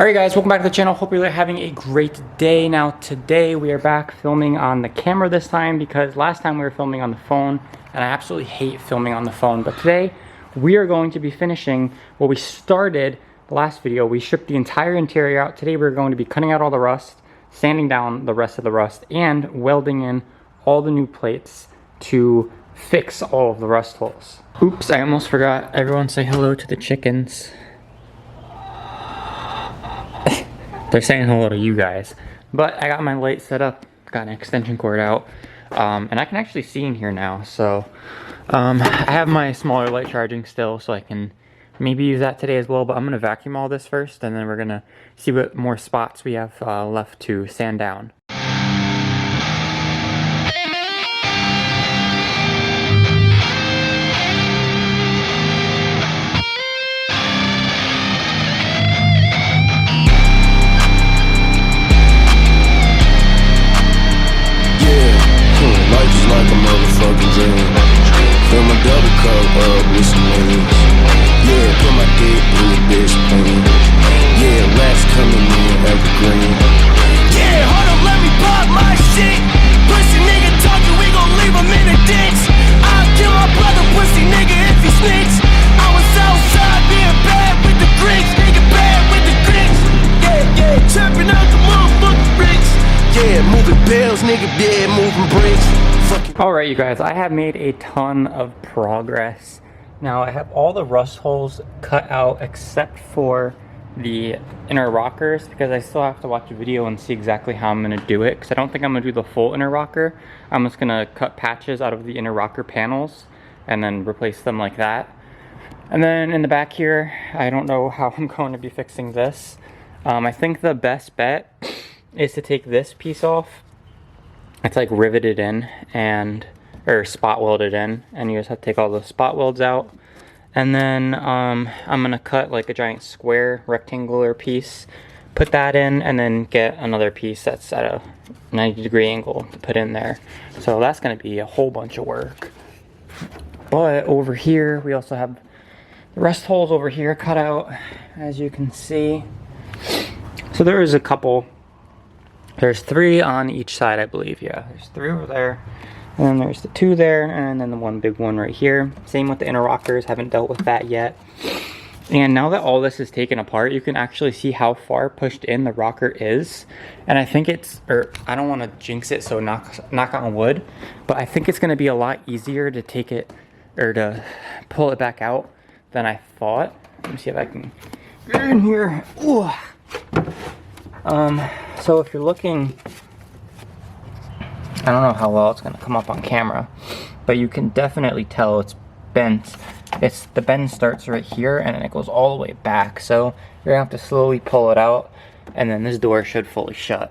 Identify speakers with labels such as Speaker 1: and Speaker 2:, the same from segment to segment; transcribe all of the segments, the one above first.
Speaker 1: Alright guys, welcome back to the channel. Hope you're having a great day. Now today we are back filming on the camera this time because last time we were filming on the phone and I absolutely hate filming on the phone. But today we are going to be finishing what we started the last video. We stripped the entire interior out. Today we're going to be cutting out all the rust, sanding down the rest of the rust, and welding in all the new plates to fix all of the rust holes. Oops, I almost forgot. Everyone say hello to the chickens. They're saying hello to you guys. But I got my light set up, got an extension cord out, and I can actually see in here now. So I have my smaller light charging still, so I can maybe use that today as well. But I'm gonna vacuum all this first, and then we're gonna see what more spots we have left to sand down.
Speaker 2: Like a motherfucking dream. Fill my double cup up with some wings. Yeah, put my dick in your bitch pain. Yeah, rats coming in evergreen. Yeah, hold up, let me pop my shit. Pussy nigga talking, we gon' leave him in a ditch. I'll kill my brother, pussy nigga, if he snitch. I was outside being bad with the Greeks. Nigga bad with the Greeks. Yeah, trapping out the motherfucking bricks. Yeah, moving bills, nigga, yeah, moving bricks.
Speaker 1: Alright you guys, I have made a ton of progress. Now I have all the rust holes cut out except for the inner rockers because I still have to watch a video and see exactly how I'm going to do it, because I don't think I'm going to do the full inner rocker. I'm just going to cut patches out of the inner rocker panels and then replace them like that. And then in the back here, I don't know how I'm going to be fixing this. I think the best bet is to take this piece off. It's like riveted in or spot welded in, and you just have to take all the spot welds out. And then I'm gonna cut like a giant square rectangular piece, put that in, and then get another piece that's at a 90-degree angle to put in there. So that's gonna be a whole bunch of work. But over here we also have the rust holes over here cut out, as you can see. So there is a couple. There's 3 on each side, I believe. Yeah, there's 3 over there, and then there's the 2 there, and then the one big one right here. Same with the inner rockers, haven't dealt with that yet. And now that all this is taken apart, you can actually see how far pushed in the rocker is. And I think it's, or I don't want to jinx it, so knock on wood, but I think it's going to be a lot easier to take it, or to pull it back out than I thought. Let me see if I can get in here. Ooh. So if you're looking, I don't know how well it's going to come up on camera, but you can definitely tell it's bent. The bend starts right here and then it goes all the way back. So you're going to have to slowly pull it out, and then this door should fully shut.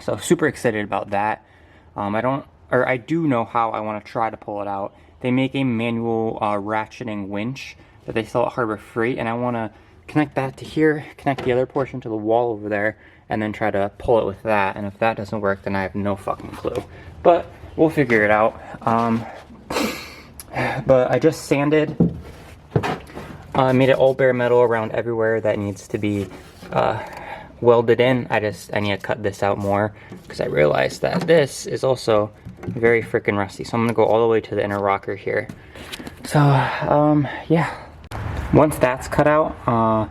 Speaker 1: So super excited about that. I do know how I want to try to pull it out. They make a manual ratcheting winch that they sell at Harbor Freight, and I want to connect that to here, connect the other portion to the wall over there, and then try to pull it with that. And if that doesn't work, then I have no fucking clue. But we'll figure it out. But I just sanded, made it all bare metal around everywhere that needs to be welded in. I need to cut this out more because I realized that this is also very freaking rusty. So I'm gonna go all the way to the inner rocker here. So yeah. Once that's cut out,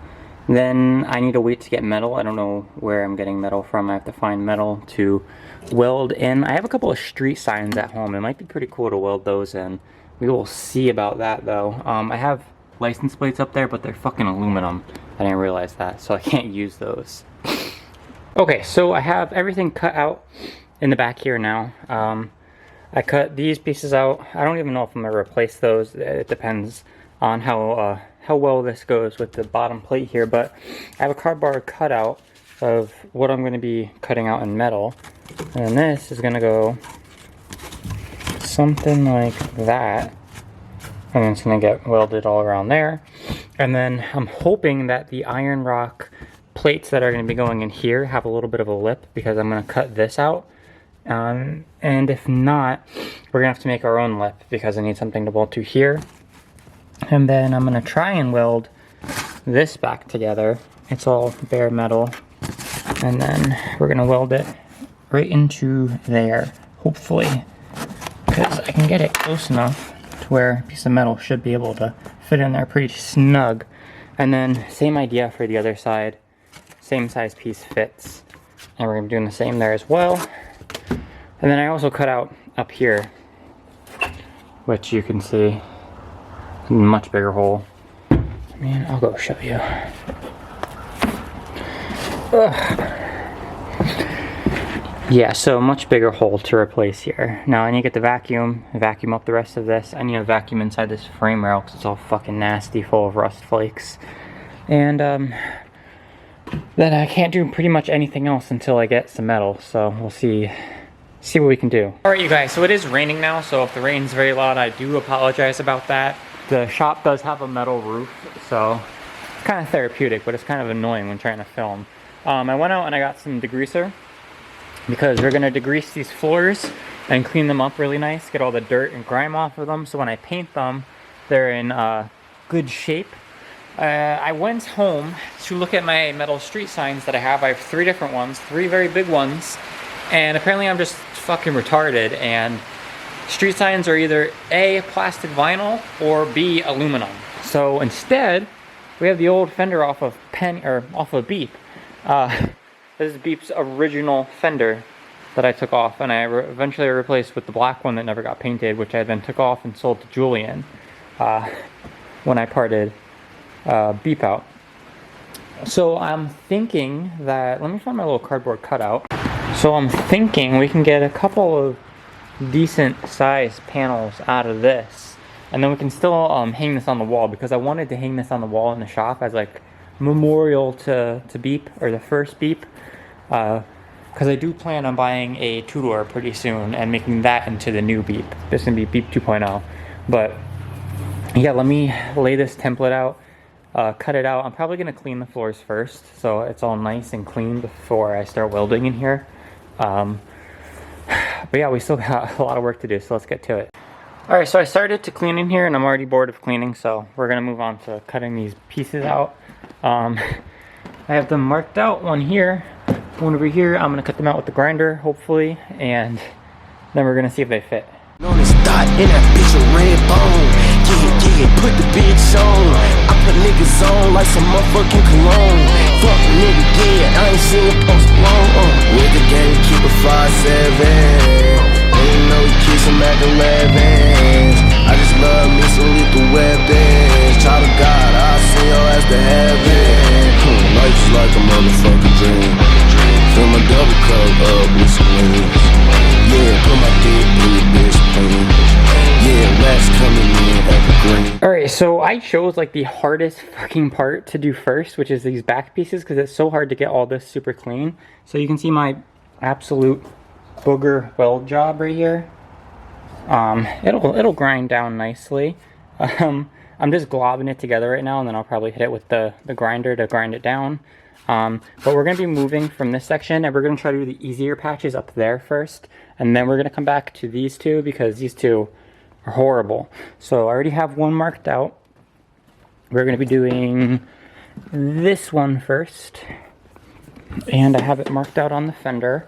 Speaker 1: then I need to wait to get metal. I don't know where I'm getting metal from. I have to find metal to weld in. I have a couple of street signs at home. It might be pretty cool to weld those in. We will see about that though. I have license plates up there, but they're fucking aluminum. I didn't realize that, so I can't use those. Okay, so I have everything cut out in the back here now. I cut these pieces out. I don't even know if I'm gonna replace those. It depends on how well this goes with the bottom plate here, but I have a cardboard cutout of what I'm going to be cutting out in metal, and this is going to go something like that, and then it's going to get welded all around there. And then I'm hoping that the iron rock plates that are going to be going in here have a little bit of a lip, because I'm going to cut this out, and if not, we're going to have to make our own lip because I need something to bolt to here. And then I'm going to try and weld this back together It's all bare metal. And then we're gonna weld it right into there, hopefully. Because I can get it close enough to where a piece of metal should be able to fit in there pretty snug. And then same idea for the other side. Same size piece fits. And we're gonna be doing the same there as well. And then I also cut out up here, which you can see, a much bigger hole. I mean, I'll go show you. Ugh. Yeah, so a much bigger hole to replace here. Now I need to get the vacuum up the rest of this. I need a vacuum inside this frame rail because it's all fucking nasty, full of rust flakes. And then I can't do pretty much anything else until I get some metal. So we'll see what we can do. All right, you guys, so it is raining now. So if the rain's very loud, I do apologize about that. The shop does have a metal roof, so it's kind of therapeutic, but it's kind of annoying when trying to film. I went out and I got some degreaser, because we're gonna degrease these floors and clean them up really nice, get all the dirt and grime off of them, so when I paint them, they're in good shape. I went home to look at my metal street signs that I have. I have 3 different ones, 3 very big ones, and apparently I'm just fucking retarded, and street signs are either A, plastic vinyl, or B, aluminum. So instead, we have the old fender off of Beep. This is Beep's original fender that I took off, and I eventually replaced with the black one that never got painted, which I then took off and sold to Julian when I parted Beep out. So I'm thinking that, let me find my little cardboard cutout. So I'm thinking we can get a couple of decent sized panels out of this, and then we can still hang this on the wall, because I wanted to hang this on the wall in the shop as like memorial to Beep, or the first Beep, because I do plan on buying a 2-door pretty soon and making that into the new Beep. This is gonna be Beep 2.0. But yeah, let me lay this template out, cut it out. I'm probably gonna clean the floors first, so it's all nice and clean before I start welding in here. But yeah, we still got a lot of work to do, so let's get to it. Alright, so I started to clean in here, and I'm already bored of cleaning, so we're gonna move on to cutting these pieces out. I have them marked out, one here, one over here. I'm gonna cut them out with the grinder, hopefully, and then we're gonna see if they fit.
Speaker 2: On this dot in that bitch a red bone. Yeah, put the bitch on. I put niggas on like some motherfucking cologne. Fuck a nigga, yeah, I ain't seen a post long. With the game, keep it 5'7". Ain't no kiss him at 11. I just love me some lethal weapons. Child of God, I'll send your ass to heaven. Life is like a motherfucking dream. Fill my double cup up with some wings. Yeah, put my dick in your bitch pain. Yeah, rats coming in evergreen.
Speaker 1: Alright, so I chose like the hardest fucking part to do first, which is these back pieces, because it's so hard to get all this super clean. So you can see my absolute booger weld job right here. It'll grind down nicely. I'm just globbing it together right now, and then I'll probably hit it with the grinder to grind it down. But we're going to be moving from this section, and we're going to try to do the easier patches up there first, and then we're going to come back to these two, because these two are horrible. So I already have one marked out. We're going to be doing this one first, and I have it marked out on the fender,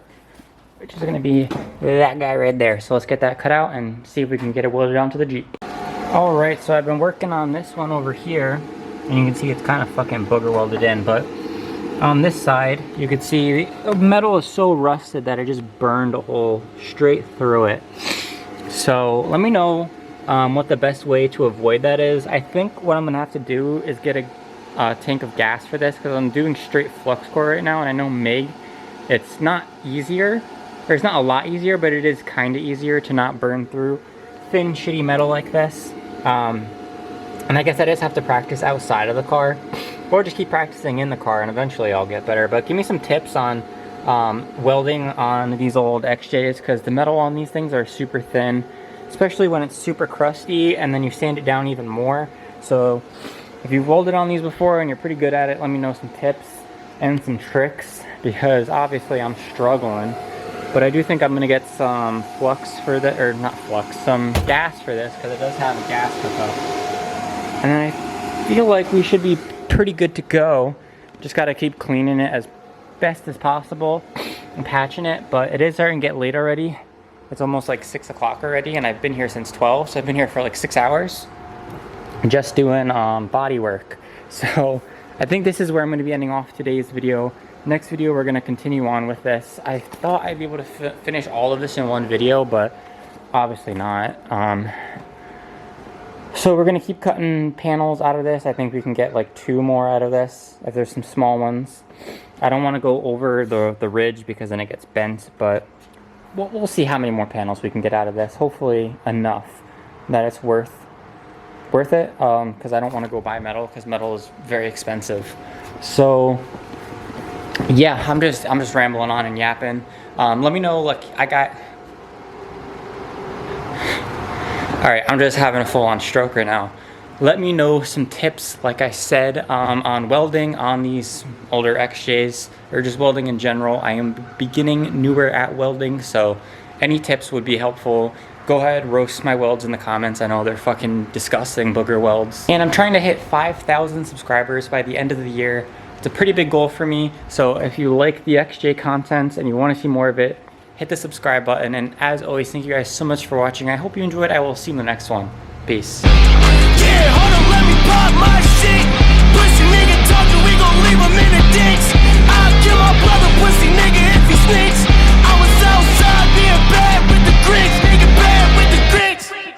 Speaker 1: which is going to be that guy right there. So let's get that cut out and see if we can get it welded onto the Jeep. Alright, so I've been working on this one over here, and you can see it's kind of fucking booger welded in, but on this side, you can see the metal is so rusted that it just burned a hole straight through it. So let me know what the best way to avoid that is. I think what I'm going to have to do is get a tank of gas for this, because I'm doing straight flux core right now, and I know MIG, it's not easier, or it's not a lot easier, but it is kind of easier to not burn through thin, shitty metal like this. And I guess I just have to practice outside of the car, or just keep practicing in the car, and eventually I'll get better. But give me some tips on welding on these old XJs, because the metal on these things are super thin, especially when it's super crusty, and then you sand it down even more. So if you've welded on these before and you're pretty good at it, let me know some tips and some tricks, because obviously I'm struggling. But I do think I'm gonna get some flux for that, or not flux, some gas for this, because it does have a gas hookup. And I feel like we should be pretty good to go Just got to keep cleaning it as best as possible and patching it, but it is starting to get late already. It's almost like 6 o'clock already, and I've been here since 12, so I've been here for like 6 hours just doing body work. So I think this is where I'm going to be ending off today's video. Next video, we're going to continue on with this. I thought I'd be able to finish all of this in one video, but obviously not. So we're going to keep cutting panels out of this. I think we can get like 2 more out of this if there's some small ones. I don't want to go over the ridge because then it gets bent, but we'll see how many more panels we can get out of this. Hopefully enough that it's worth it, because I don't want to go buy metal because metal is very expensive. So yeah, I'm just rambling on and yapping. Let me know, like, alright, I'm just having a full-on stroke right now. Let me know some tips, like I said, on welding on these older XJs, or just welding in general. I am beginning newer at welding, so any tips would be helpful. Go ahead, roast my welds in the comments. I know they're fucking disgusting booger welds. And I'm trying to hit 5,000 subscribers by the end of the year. It's a pretty big goal for me, so if you like the XJ content and you want to see more of it, hit the subscribe button. And as always, thank you guys so much for watching. I hope you enjoyed. I will see you in the next one. Peace.
Speaker 2: Yeah, hold on, let me pop my shit.